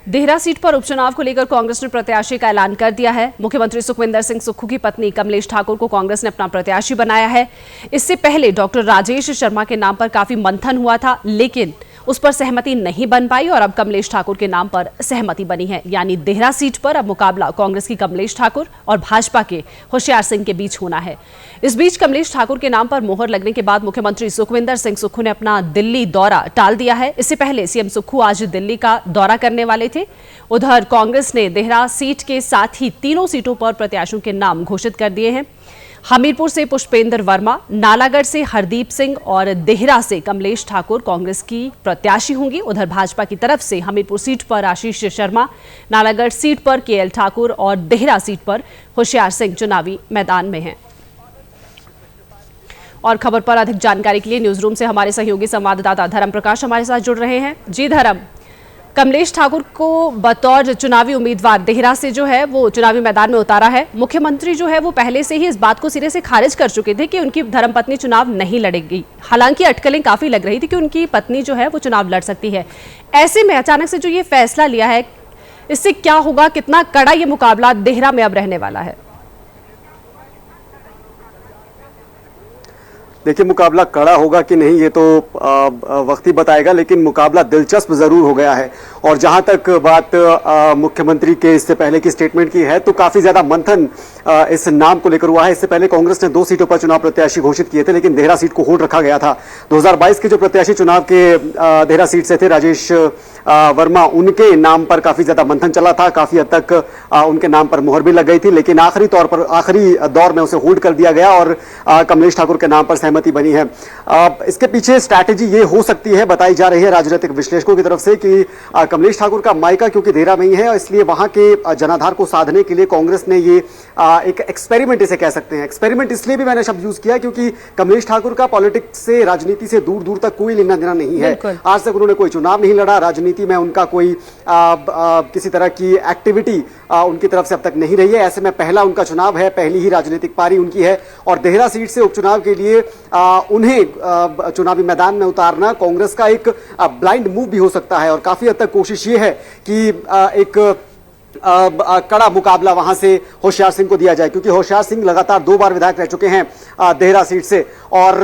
Dehra seat पर उपचुनाव को लेकर कांग्रेस ने प्रत्याशी का ऐलान कर दिया है। मुख्यमंत्री सुखविंदर सिंह सुक्खू की पत्नी कमलेश ठाकुर को कांग्रेस ने अपना प्रत्याशी बनाया है। इससे पहले डॉक्टर राजेश शर्मा के नाम पर काफी मंथन हुआ था, लेकिन उस पर सहमति नहीं बन पाई और अब कमलेश ठाकुर के नाम पर सहमति बनी है। यानी देहरा सीट पर अब मुकाबला कांग्रेस की कमलेश ठाकुर और भाजपा के होशियार सिंह के बीच होना है। इस बीच कमलेश ठाकुर के नाम पर मोहर लगने के बाद मुख्यमंत्री सुखविंदर सिंह सुक्खू ने अपना दिल्ली दौरा टाल दिया है। इससे पहले सीएम सुक्खू आज दिल्ली का दौरा करने वाले थे। उधर कांग्रेस ने देहरा सीट के साथ ही तीनों सीटों पर प्रत्याशियों के नाम घोषित कर दिए हैं। हमीरपुर से पुष्पेंद्र वर्मा, नालागढ़ से हरदीप सिंह और देहरा से कमलेश ठाकुर कांग्रेस की प्रत्याशी होंगी। उधर भाजपा की तरफ से हमीरपुर सीट पर आशीष शर्मा, नालागढ़ सीट पर केएल ठाकुर और देहरा सीट पर होशियार सिंह चुनावी मैदान में हैं। और खबर पर अधिक जानकारी के लिए न्यूज रूम से हमारे सहयोगी संवाददाता धर्म प्रकाश हमारे साथ जुड़ रहे हैं। जी धर्म, कमलेश ठाकुर को बतौर चुनावी उम्मीदवार देहरा से जो है वो चुनावी मैदान में उतारा है। मुख्यमंत्री जो है वो पहले से ही इस बात को सिरे से खारिज कर चुके थे कि उनकी धर्मपत्नी चुनाव नहीं लड़ेगी। हालांकि अटकलें काफी लग रही थी कि उनकी पत्नी जो है वो चुनाव लड़ सकती है। ऐसे में अचानक से जो ये फैसला लिया है, इससे क्या होगा, कितना कड़ा ये मुकाबला देहरा में अब रहने वाला है? देखिए, मुकाबला कड़ा होगा कि नहीं ये तो वक्त ही बताएगा, लेकिन मुकाबला दिलचस्प जरूर हो गया है। और जहां तक बात मुख्यमंत्री के इससे पहले की स्टेटमेंट की है, तो काफी ज्यादा मंथन इस नाम को लेकर हुआ है। इससे पहले कांग्रेस ने 2 सीटों पर चुनाव प्रत्याशी घोषित किए थे, लेकिन देहरा सीट को होल्ड रखा गया था। 2022 के जो प्रत्याशी चुनाव के देहरा सीट से थे, राजेश वर्मा, उनके नाम पर काफी ज्यादा मंथन चला था। काफी हद तक उनके नाम पर मोहर भी लग गई थी, लेकिन आखिरी दौर में उसे होल्ड कर दिया गया और कमलेश ठाकुर के नाम पर सहमति बनी है। इसके पीछे स्ट्रैटेजी ये हो सकती है, बताई जा रही है राजनीतिक विश्लेषकों की तरफ से, कि कमलेश ठाकुर का मायका क्योंकि देहरा में ही है, इसलिए वहां के जनाधार को साधने के लिए कांग्रेस ने ये एक एक्सपेरिमेंट इसे कह सकते हैं। एक्सपेरिमेंट इसलिए भी मैंने शब्द यूज किया क्योंकि कमलेश ठाकुर का पॉलिटिक्स से, राजनीति से दूर दूर तक कोई लेना देना नहीं है। आज तक उन्होंने कोई चुनाव नहीं लड़ा, राजनीति में उनका कोई किसी तरह की एक्टिविटी उनकी तरफ से अब तक नहीं रही है। ऐसे में पहला उनका चुनाव है, पहली ही राजनीतिक पारी उनकी है और देहरा सीट से उपचुनाव के लिए उन्हें चुनावी मैदान में उतारना कांग्रेस का एक ब्लाइंड मूव भी हो सकता है। और काफी हद तक कोशिश ये है कि एक कड़ा मुकाबला वहां से होशियार सिंह को दिया जाए, क्योंकि होशियार सिंह लगातार 2 बार विधायक रह चुके हैं देहरा सीट से और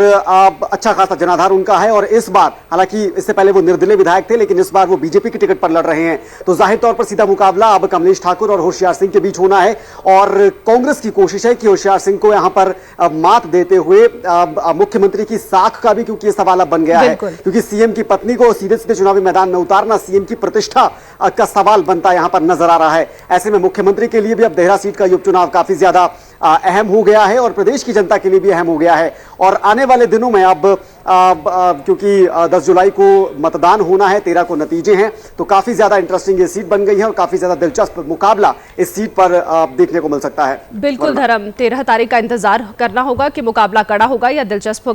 अच्छा खासा जनाधार उनका है। और इस बार, हालांकि इससे पहले वो निर्दलीय विधायक थे, लेकिन इस बार वो बीजेपी की टिकट पर लड़ रहे हैं। तो जाहिर तौर पर सीधा मुकाबला अब कमलेश ठाकुर और होशियार सिंह के बीच होना है। और कांग्रेस की कोशिश है कि होशियार सिंह को यहां पर मात देते हुए मुख्यमंत्री की साख का भी, क्योंकि यह सवाल अब बन गया है, क्योंकि सीएम की पत्नी को सीधे सीधे चुनावी मैदान में उतारना सीएम की प्रतिष्ठा का सवाल बनता यहां पर नजर आ रहा है। ऐसे में मुख्यमंत्री के लिए भी अब देहरा सीट का ये उपचुनाव काफी ज्यादा अहम हो गया है और प्रदेश की जनता के लिए भी अहम हो गया है। और आने वाले दिनों में अब क्योंकि 10 जुलाई को मतदान होना है, 13 को नतीजे हैं, तो काफी ज्यादा इंटरेस्टिंग ये सीट बन गई है और काफी ज्यादा दिलचस्प मुकाबला इस सीट पर देखने को मिल सकता है। बिल्कुल धर्म, 13 तारीख का इंतजार करना होगा कि मुकाबला कड़ा होगा या दिलचस्प होगा।